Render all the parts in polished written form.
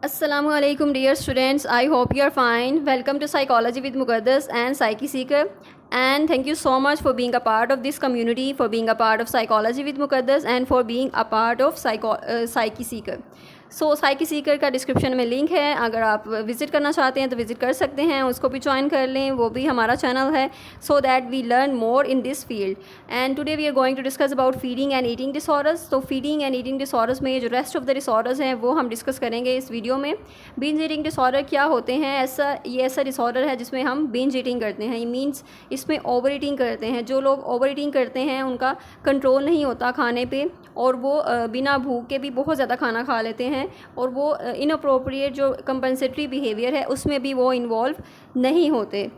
Assalamu alaikum dear students, I hope you are fine. Welcome to Psychology with Muqaddas and Psyche Seeker, and thank you so much for being a part of this community, for being a part of Psychology with Muqaddas and for being a part of Psyche Seeker. Psyche Sikar का description में link है, अगर आप visit करना चाहते हैं तो visit कर सकते हैं, उसको भी ज्वाइन कर लें, वो भी हमारा चैनल है, so that we learn more in this field. And today we are going to discuss about feeding and eating disorders. तो फीडिंग एंड ईटिंग डिसऑर्डर्स में जो रेस्ट ऑफ द डिसऑर्डर्स हैं वो हम डिस्कस करेंगे इस वीडियो में. बिंज ईटिंग डिसऑर्डर क्या होते हैं? ऐसा डिसऑर्डर है जिसमें हम बिंज ईटिंग करते हैं. ये मीन्स इसमें ओवर ईटिंग करते हैं. जो लोग ओवर ईटिंग करते हैं उनका कंट्रोल नहीं होता खाने पे, और वो बिना भूख के भी बहुत ज़्यादा खाना खा लेते हैं, और वो इनअप्रोप्रिएट जो कंपनसेटरी बिहेवियर है उसमें भी वो इन्वॉल्व नहीं होते.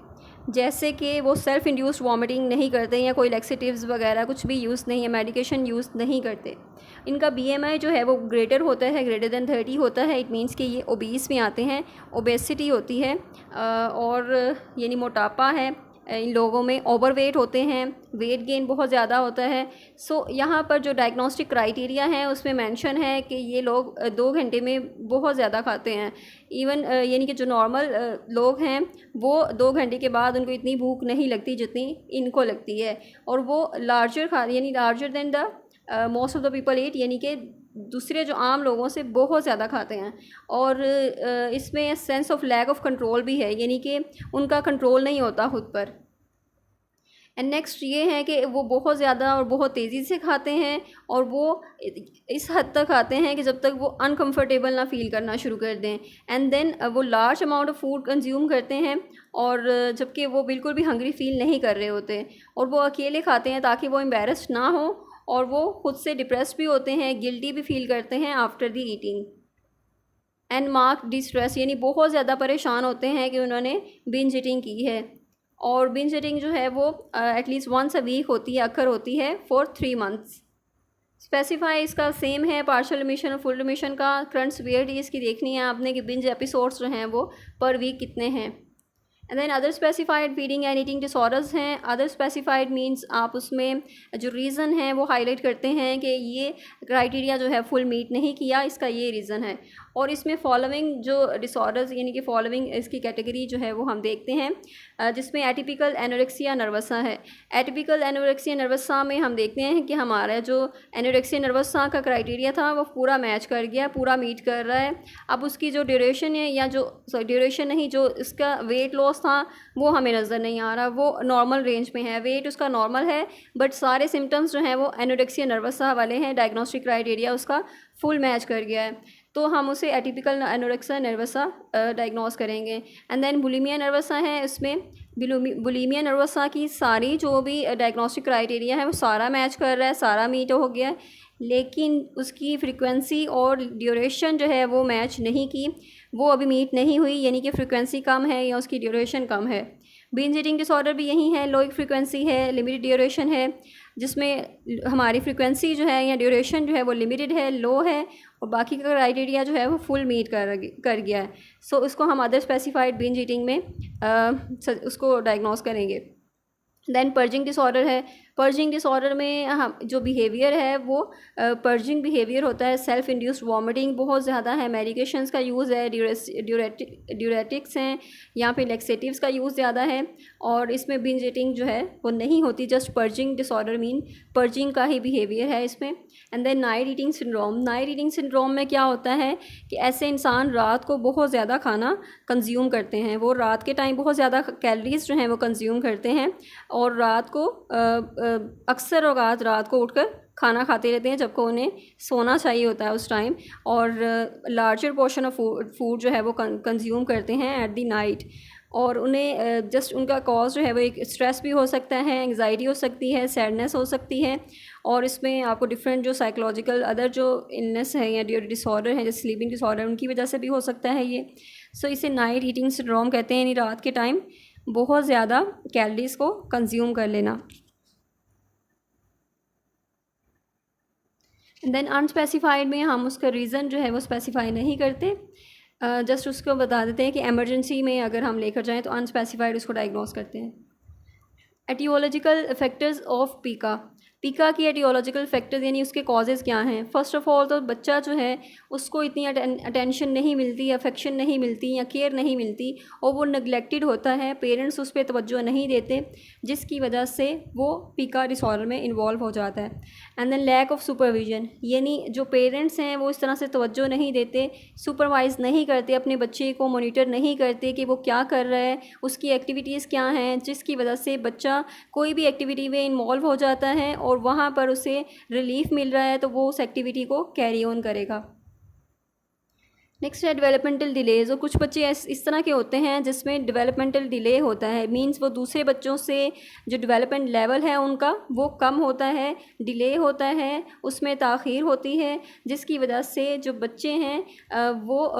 जैसे कि वो सेल्फ इंड्यूस्ड वॉमिटिंग नहीं करते, या कोई लेक्सेटिव्स वगैरह कुछ भी यूज़ नहीं है, मेडिकेशन यूज़ नहीं करते. इनका BMI जो है वो ग्रेटर होता है, ग्रेटर दैन 30 होता है. इट मीन्स कि ये ओबीस में आते हैं, ओबेसिटी होती है, और यानी मोटापा है इन लोगों में, ओवरवेट होते हैं, वेट गेन बहुत ज़्यादा होता है. यहाँ पर जो डायग्नोस्टिक क्राइटेरिया है उसमें मेंशन है कि ये लोग 2 घंटे में बहुत ज़्यादा खाते हैं. इवन यानी कि जो नॉर्मल लोग हैं वो 2 घंटे के बाद उनको इतनी भूख नहीं लगती जितनी इनको लगती है, और वो यानी larger than the most of the people eat, यानी कि दूसरे जो आम लोगों से बहुत ज़्यादा खाते हैं. और इसमें sense of lack of control भी है, यानी कि उनका कंट्रोल नहीं होता खुद पर. एंड नेक्स्ट ये है कि वो बहुत ज़्यादा और बहुत तेज़ी से खाते हैं, और वो इस हद तक खाते हैं कि जब तक वो अनकंफर्टेबल ना फील करना शुरू कर दें. एंड देन वो large amount of food consume करते हैं, और जबकि वो बिल्कुल भी हंग्री फील नहीं कर रहे होते, और वो अकेले खाते हैं ताकि वो एम्बेरस्ड ना हो, और वो खुद से डिप्रेस्ड भी होते हैं, गिल्टी भी फील करते हैं after the eating. And mark distress, यानी बहुत ज़्यादा परेशान होते हैं कि उन्होंने बिंज ईटिंग की है. और बिंज ईटिंग जो है वो एटलीस्ट वंस अ वीक होती है, अक्कर होती है फॉर 3 मंथ्स. स्पेसिफाई इसका सेम है पार्शल रिमिशन और फुल रिमिशन का. करंट सीवियरिटी इसकी देखनी है आपने कि बिंज एपिसोड्स जो हैं वो पर वीक कितने हैं. And then other specified feeding and eating disorders हैं. अदर स्पेसिफाइड मींस आप उसमें जो रीज़न है वो हाईलाइट करते हैं कि ये क्राइटेरिया जो है फुल मीट नहीं किया, इसका ये रीज़न है. और इसमें फॉलोइंग जो डिसऑर्डर्स यानी कि फॉलोइंग इसकी कैटेगरी जो है वो हम देखते हैं, जिसमें एटिपिकल एनोरेक्सिया नर्वसा है. एटिपिकल एनोरेक्सिया नर्वसा में हम देखते हैं कि हमारा जो एनोरेक्सिया नर्वसा का क्राइटेरिया था वो पूरा मैच कर गया, पूरा मीट कर रहा है. अब उसकी जो ड्यूरेशन है, या जो ड्यूरेशन नहीं, जो इसका वेट लॉस था वो हमें नज़र नहीं आ रहा, वो नॉर्मल रेंज में है, वेट उसका नॉर्मल है, बट सारे सिम्टम्स जो हैं वो एनोरेक्सिया नर्वसा वाले हैं. डायग्नोस्टिक क्राइटेरिया उसका फुल मैच कर गया है, तो हम उसे एटिपिकल एनोरेक्सिया नर्वसा डायग्नोस करेंगे. एंड देन बुलिमिया नर्वसा है. उसमें बुलिमिया नर्वसा की सारी जो भी डायग्नोस्टिक क्राइटेरिया है वो सारा मैच कर रहा है, सारा मीट हो गया है, लेकिन उसकी फ्रीक्वेंसी और ड्यूरेशन जो है वो मैच नहीं की, वो अभी मीट नहीं हुई, यानी कि फ्रीक्वेंसी कम है या उसकी ड्यूरेशन कम है. बिंज ईटिंग डिसऑर्डर भी यही है, लो फ्रीक्वेंसी है, लिमिटेड ड्यूरेशन है, जिसमें हमारी फ्रीक्वेंसी जो है या ड्यूरेशन जो है वो लिमिटेड है, लो है, और बाकी का क्राइटेरिया जो है वो फुल मीट कर गया है. सो उसको हम अदर स्पेसिफाइड बिंज ईटिंग में उसको डायग्नोस करेंगे. देन पर्जिंग डिसऑर्डर है. पर्जिंग डिसऑर्डर में हम जो बिहेवियर है वो पर्जिंग बिहेवियर होता है. सेल्फ इंड्यूस्ड वॉमिटिंग बहुत ज़्यादा है, मेडिकेशंस का यूज़ है, ड्यूरेटिक्स हैं, यहाँ पे लेक्सेटिव्स का यूज़ ज़्यादा है, और इसमें बिंज ईटिंग जो है वो नहीं होती. Just purging disorder mean purging का ही बिहेवियर है इसमें. And then night eating syndrome. Night eating syndrome में क्या होता है कि ऐसे इंसान रात को बहुत ज़्यादा खाना कंज्यूम करते हैं, वो रात के टाइम बहुत ज़्यादा कैलोरीज जो हैं वो कंज्यूम करते हैं, और रात को अक्सर औकात रात को उठकर खाना खाते रहते हैं, जबकि उन्हें सोना चाहिए होता है उस टाइम, और लार्जर पोर्शन ऑफ फूड जो है वो कंज्यूम करते हैं एट दी नाइट. और उन्हें जस्ट उनका कॉज जो है वो एक स्ट्रेस भी हो सकता है, एंग्जाइटी हो सकती है, सैडनेस हो सकती है, और इसमें आपको डिफरेंट जो साइकोलॉजिकल अदर जो इलनेस है या डिसऑर्डर है, जैसे स्लीपिंग डिसऑर्डर, उनकी वजह से भी हो सकता है ये. सो इसे नाइट ईटिंग सिंड्रोम कहते हैं, यानी रात के टाइम बहुत ज़्यादा कैलोरीज को कंज्यूम कर लेना. देन अनस्पेसिफाइड में हम उसका रीज़न जो है वो स्पेसिफाई नहीं करते, जस्ट उसको बता देते हैं कि एमरजेंसी में अगर हम लेकर जाएं तो अनस्पेसिफाइड उसको डायग्नोस करते हैं. एटियोलॉजिकल फैक्टर्स ऑफ पीका. पीका की एटियोलॉजिकल फैक्टर्स यानी उसके कॉजेज़ क्या हैं। फ़र्स्ट ऑफ़ ऑल तो बच्चा जो है उसको इतनी अटेंशन नहीं मिलती, अफेक्शन नहीं मिलती या केयर नहीं मिलती और वो नेगलेक्टेड होता है, पेरेंट्स उस पर तवज्जो नहीं देते, जिसकी वजह से वो पीका डिसऑर्डर में इन्वॉल्व हो जाता है। And then lack of supervision, यानी जो पेरेंट्स हैं वो इस तरह से तवज्जो नहीं देते, सुपरवाइज़ नहीं करते, अपने बच्चे को मॉनिटर नहीं करते कि वो क्या कर रहा है, उसकी एक्टिविटीज़ क्या हैं, जिसकी वजह से बच्चा कोई भी एक्टिविटी में इन्वॉल्व हो जाता है और वहाँ पर उसे रिलीफ मिल रहा है तो वो उस एक्टिविटी को कैरी ऑन करेगा। नेक्स्ट है डेवलपमेंटल डिलेज़। और कुछ बच्चे इस तरह के होते हैं जिसमें डेवलपमेंटल डिले होता है, मींस वो दूसरे बच्चों से जो डेवलपमेंट लेवल है उनका वो कम होता है, डिले होता है, उसमें ताख़ीर होती है, जिसकी वजह से जो बच्चे हैं वो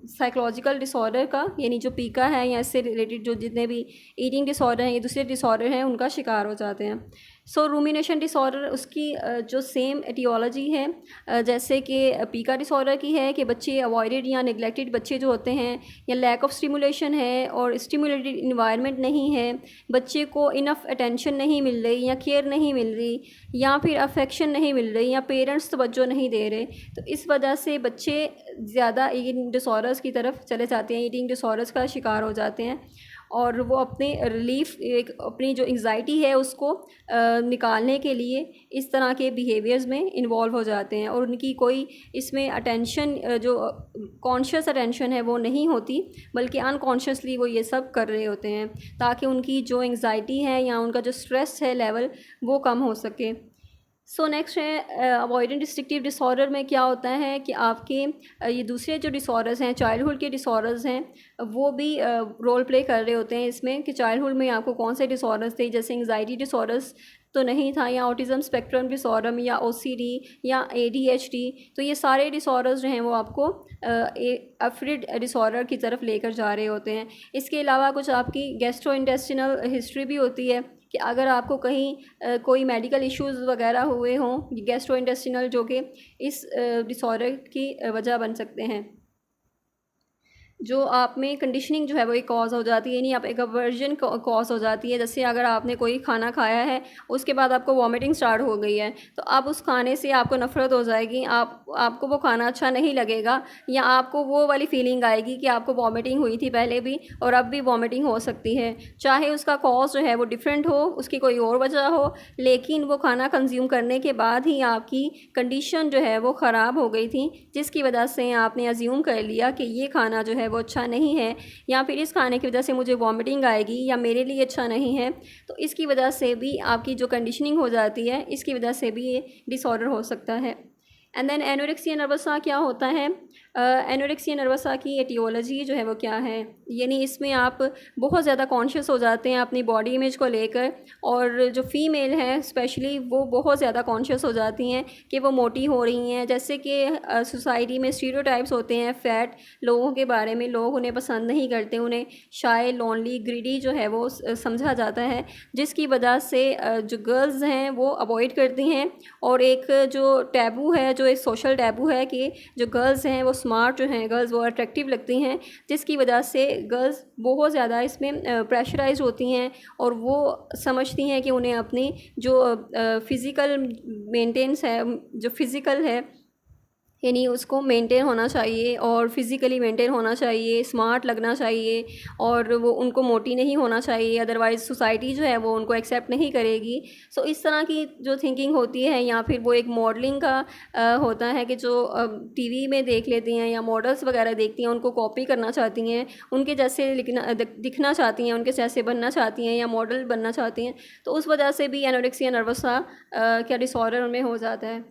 साइकोलॉजिकल डिसऑर्डर का यानी जो पीका है या इससे रिलेटेड जो जितने भी ईटिंग डिसऑर्डर हैं या दूसरे डिसऑर्डर हैं उनका शिकार हो जाते हैं। सो रूमिनेशन डिसऑर्डर उसकी जो सेम एटियोलॉजी है जैसे कि पीका डिसऑर्डर की है कि बच्चे अवॉइडेड या निगलेक्टेड बच्चे जो होते हैं या लैक ऑफ स्टिमुलेशन है और स्टिमुलेटेड इन्वायरमेंट नहीं है, बच्चे को इनफ अटेंशन नहीं मिल रही या केयर नहीं मिल रही या फिर अफेक्शन नहीं मिल रही या पेरेंट्स तवज्जो नहीं दे रहे, तो इस वजह से बच्चे ज़्यादा ईटिंग डिसऑर्डर्स की तरफ चले जाते हैं, ईटिंग डिसऑर्डर्स का शिकार हो जाते हैं और वो अपने रिलीफ एक अपनी जो एंग्जाइटी है उसको निकालने के लिए इस तरह के बिहेवियर्स में इन्वॉल्व हो जाते हैं और उनकी कोई इसमें अटेंशन जो कॉन्शियस अटेंशन है वो नहीं होती, बल्कि अनकॉन्शियसली वो ये सब कर रहे होते हैं ताकि उनकी जो एंग्जाइटी है या उनका जो स्ट्रेस है लेवल वो कम हो सके। सो नेक्स्ट है अवॉइडेंट रिस्ट्रिक्टिव डिसऑर्डर में क्या होता है कि आपके ये दूसरे जो डिसऑर्डर्स हैं, चाइल्डहुड के डिसऑर्डर्स हैं, वो भी रोल प्ले कर रहे होते हैं इसमें कि चाइल्डहुड में आपको कौन से डिसऑर्डर्स थे, जैसे एंग्जाइटी डिसऑर्डर्स तो नहीं था या ऑटिज़म स्पेक्ट्रम डिसऑर्डर या ओसीडी या एडीएचडी, तो ये सारे डिसऑर्डर्स जो हैं वो आपको अफ्रिड डिसऑर्डर की तरफ लेकर जा रहे होते हैं। इसके अलावा कुछ आपकी गैस्ट्रोइंटेस्टिनल हिस्ट्री भी होती है कि अगर आपको कहीं कोई मेडिकल इश्यूज़ वगैरह हुए हों गैस्ट्रोइंटेस्टिनल जो कि इस डिसऑर्डर की वजह बन सकते हैं, जो आप में कंडीशनिंग जो है वो एक कॉज हो जाती है, यानी आप एक अवर्जन कॉज हो जाती है। जैसे अगर आपने कोई खाना खाया है उसके बाद आपको वॉमिटिंग स्टार्ट हो गई है तो अब उस खाने से आपको नफ़रत हो जाएगी, आपको वो खाना अच्छा नहीं लगेगा या आपको वो वाली फीलिंग आएगी कि आपको वॉमिटिंग हुई थी पहले भी और अब भी वॉमिटिंग हो सकती है, चाहे उसका कॉज जो है वो डिफरेंट हो, उसकी कोई और वजह हो, लेकिन वो खाना कंज्यूम करने के बाद ही आपकी कंडीशन जो है वो ख़राब हो गई थी, जिसकी वजह से आपने अज्यूम कर लिया कि ये खाना जो है वो अच्छा नहीं है या फिर इस खाने की वजह से मुझे वॉमिटिंग आएगी या मेरे लिए अच्छा नहीं है। तो इसकी वजह से भी आपकी जो कंडीशनिंग हो जाती है, इसकी वजह से भी ये डिसऑर्डर हो सकता है। एंड देन एनोरेक्सिया नर्वसा क्या होता है? एनोरेक्सिया नर्वसा की एटियोलॉजी जो है वो क्या है, यानी इसमें आप बहुत ज़्यादा कॉन्शियस हो जाते हैं अपनी बॉडी इमेज को लेकर और जो फ़ीमेल है स्पेशली वो बहुत ज़्यादा कॉन्शियस हो जाती हैं कि वो मोटी हो रही हैं। जैसे कि सोसाइटी में स्टीरियोटाइप्स होते हैं फ़ैट लोगों के बारे में, लोग उन्हें पसंद नहीं करते, उन्हें शाय लोनली ग्रीडी जो है वो समझा जाता है, जिसकी वजह से जो गर्ल्स हैं वो अवॉइड करती हैं और एक जो टैबू है, जो एक सोशल टैबू है कि जो गर्ल्स हैं वो स्मार्ट जो हैं गर्ल्स वो अट्रैक्टिव लगती हैं, जिसकी वजह से गर्ल्स बहुत ज़्यादा इसमें प्रेशराइज होती हैं और वो समझती हैं कि उन्हें अपनी जो फ़िज़िकल मेंटेनेंस है, जो फ़िज़िकल है यानी उसको मेंटेन होना चाहिए और फिज़िकली मेंटेन होना चाहिए, स्मार्ट लगना चाहिए और वो उनको मोटी नहीं होना चाहिए, अदरवाइज़ सोसाइटी जो है वो उनको एक्सेप्ट नहीं करेगी। सो इस तरह की जो थिंकिंग होती है या फिर वो एक मॉडलिंग का होता है कि जो टीवी में देख लेती हैं या मॉडल्स वगैरह देखती हैं, उनको कॉपी करना चाहती हैं, उनके जैसे दिखना चाहती हैं, उनके जैसे बनना चाहती हैं या मॉडल बनना चाहती हैं, तो उस वजह से भी एनोरेक्सिया नर्वसा क्या डिसऑर्डर उनमें हो जाता है।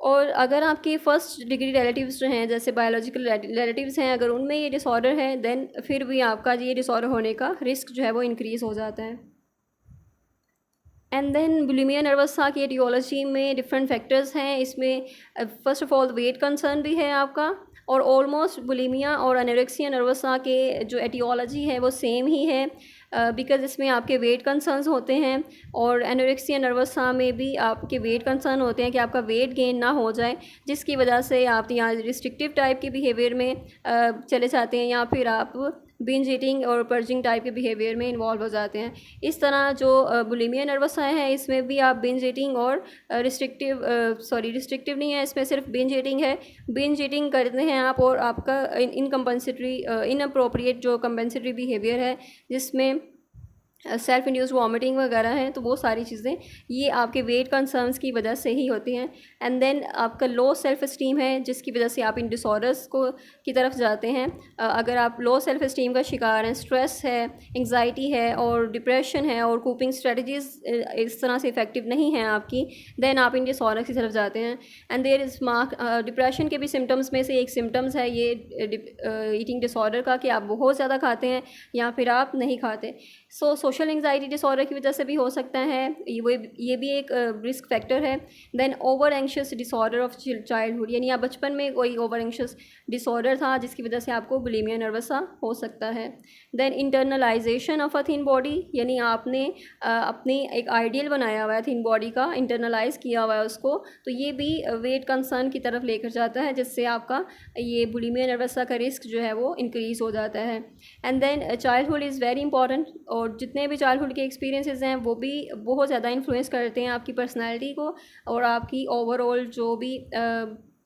और अगर आपके फर्स्ट डिग्री रिलेटिव्स जो हैं जैसे बायोलॉजिकल रिलेटिव्स हैं, अगर उनमें ये डिसऑर्डर है देन फिर भी आपका ये डिसऑर्डर होने का रिस्क जो है वो इंक्रीज़ हो जाता है। एंड देन बुलिमिया नर्वसा की एटियोलॉजी में डिफरेंट फैक्टर्स हैं। इसमें first of all weight concern भी है आपका और ऑलमोस्ट बुलिमिया और एनोरेक्सिया नर्वसा के जो एटियोलॉजी है वो सेम ही है बिकॉज़ इसमें आपके वेट कंसर्न्स होते हैं और एनोरेक्सिया नर्वसा में भी आपके वेट कंसर्न होते हैं कि आपका वेट गेन ना हो जाए, जिसकी वजह से आप यहाँ रिस्ट्रिक्टिव टाइप के बिहेवियर में चले जाते हैं या फिर आप बिंज ईटिंग और पर्जिंग टाइप के बिहेवियर में इन्वॉल्व हो जाते हैं। इस तरह जो बुलिमिया नर्वसा है इसमें भी आप बिंज ईटिंग और रिस्ट्रिक्टिव नहीं है, इसमें सिर्फ बिंज ईटिंग है। बिंज ईटिंग करते हैं आप और आपका इनअप्रोप्रिएट जो कंपनसेटरी बिहेवियर है जिसमें सेल्फ इंड्यूस वॉमिटिंग वगैरह है, तो वो सारी चीज़ें ये आपके वेट कंसर्न्स की वजह से ही होती हैं। एंड देन आपका लो सेल्फ इस्टीम है जिसकी वजह से आप इन डिसऑर्डर्स को की तरफ जाते हैं। अगर आप लो सेल्फ इस्टीम का शिकार हैं, स्ट्रेस है, एंग्जाइटी है और डिप्रेशन है और कोपिंग स्ट्रेटजीज़ इस तरह से इफ़ेक्टिव नहीं हैं आपकी, देन आप इन डिसऑर्डर की तरफ जाते हैं। एंड देयर इज़ डिप्रेशन के भी सिम्टम्स में से एक सिम्टम्स है ये ईटिंग डिसऑर्डर का कि आप बहुत ज़्यादा खाते हैं या फिर आप नहीं खाते। सोशल एंग्जाइटी डिसऑर्डर की वजह से भी हो सकता है, ये भी एक रिस्क फैक्टर है। Then over anxious disorder of childhood, यानी आप बचपन में कोई ओवर एंशियस डिसऑर्डर था जिसकी वजह से आपको बुलिमिया नर्वसा हो सकता है। Then internalisation of a thin body, यानी आपने अपनी एक आइडियल बनाया हुआ है थिन बॉडी का, इंटरनलाइज किया हुआ है उसको, तो ये भी वेट कंसर्न की तरफ लेकर जाता है जिससे आपका ये बुलिमिया नर्वसा का रिस्क जो है वो इंक्रीज़ हो जाता है। And then childhood is very important, और जितने भी चाइल्डहुड के एक्सपीरियंसेस हैं वो भी बहुत ज़्यादा इन्फ्लुएंस करते हैं आपकी पर्सनैलिटी को और आपकी ओवरऑल जो भी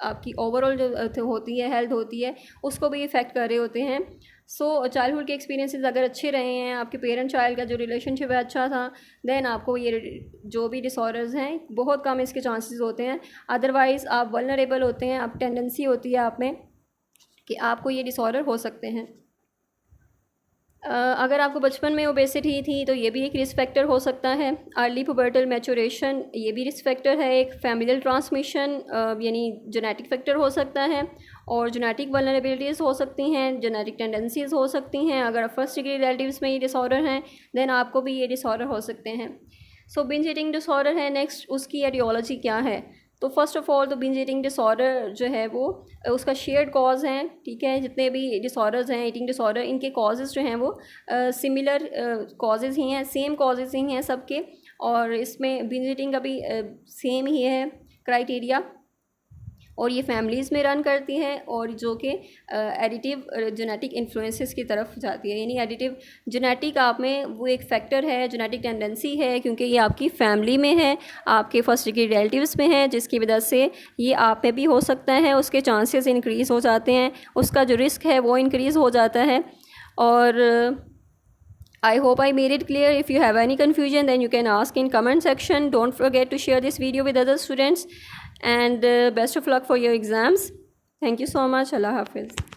आपकी ओवरऑल जो होती है हेल्थ होती है उसको भी इफ़ेक्ट कर रहे होते हैं। सो चाइल्डहुड के एक्सपीरियंसेस अगर अच्छे रहे हैं, आपके पेरेंट चाइल्ड का जो रिलेशनशिप है अच्छा था, देन आपको ये जो भी डिसऑर्डर्स हैं बहुत कम इसके चांसेस होते हैं। अदरवाइज़ आप वल्नरेबल होते हैं, आप टेंडेंसी होती है आप में कि आपको ये डिसऑर्डर हो सकते हैं। अगर आपको बचपन में ओबेसिटी थी तो ये भी एक रिस्क फैक्टर हो सकता है। अर्ली पुबर्टल मैचुरेशन ये भी रिस्क फैक्टर है। एक फैमिलियल ट्रांसमिशन यानी जेनेटिक फैक्टर हो सकता है, और जेनेटिक वल्नरेबिलिटीज़ हो सकती हैं, जेनेटिक टेंडेंसीज़ हो सकती हैं। अगर फर्स्ट डिग्री रिलेटिव्स में ये डिसऑर्डर हैं देन आपको भी ये डिसऑर्डर हो सकते हैं। सो बिंज ईटिंग डिसऑर्डर है नेक्स्ट, उसकी एटियोलॉजी क्या है? तो फर्स्ट ऑफ़ ऑल तो बिंज ईटिंग डिसऑर्डर जो है वो उसका शेयर्ड कॉज हैं, ठीक है। जितने भी डिसऑर्डर्स हैं ईटिंग डिसऑर्डर, इनके कॉजेज़ जो हैं वो सिमिलर कॉजेज़ ही हैं, सेम कॉजेज़ ही हैं सबके, और इसमें बिंज ईटिंग का भी सेम ही है क्राइटेरिया, और ये फैमिलीज़ में रन करती हैं और जो कि एडिटिव जेनेटिक इन्फ्लुएंसेस की तरफ जाती है। यानी एडिटिव जेनेटिक आप में वो एक फैक्टर है, जेनेटिक टेंडेंसी है, क्योंकि ये आपकी फैमिली में है, आपके फर्स्ट डिग्री रिलेटिव्स में है, जिसकी वजह से ये आप में भी हो सकता है। उसके चांसेस इंक्रीज़ हो जाते हैं, उसका जो रिस्क है वो इंक्रीज़ हो जाता है। और I hope I made it clear. If you have any confusion then you can ask in comment section. Don't forget to share this video with other students, and best of luck for your exams. Thank you so much. Allah Hafiz.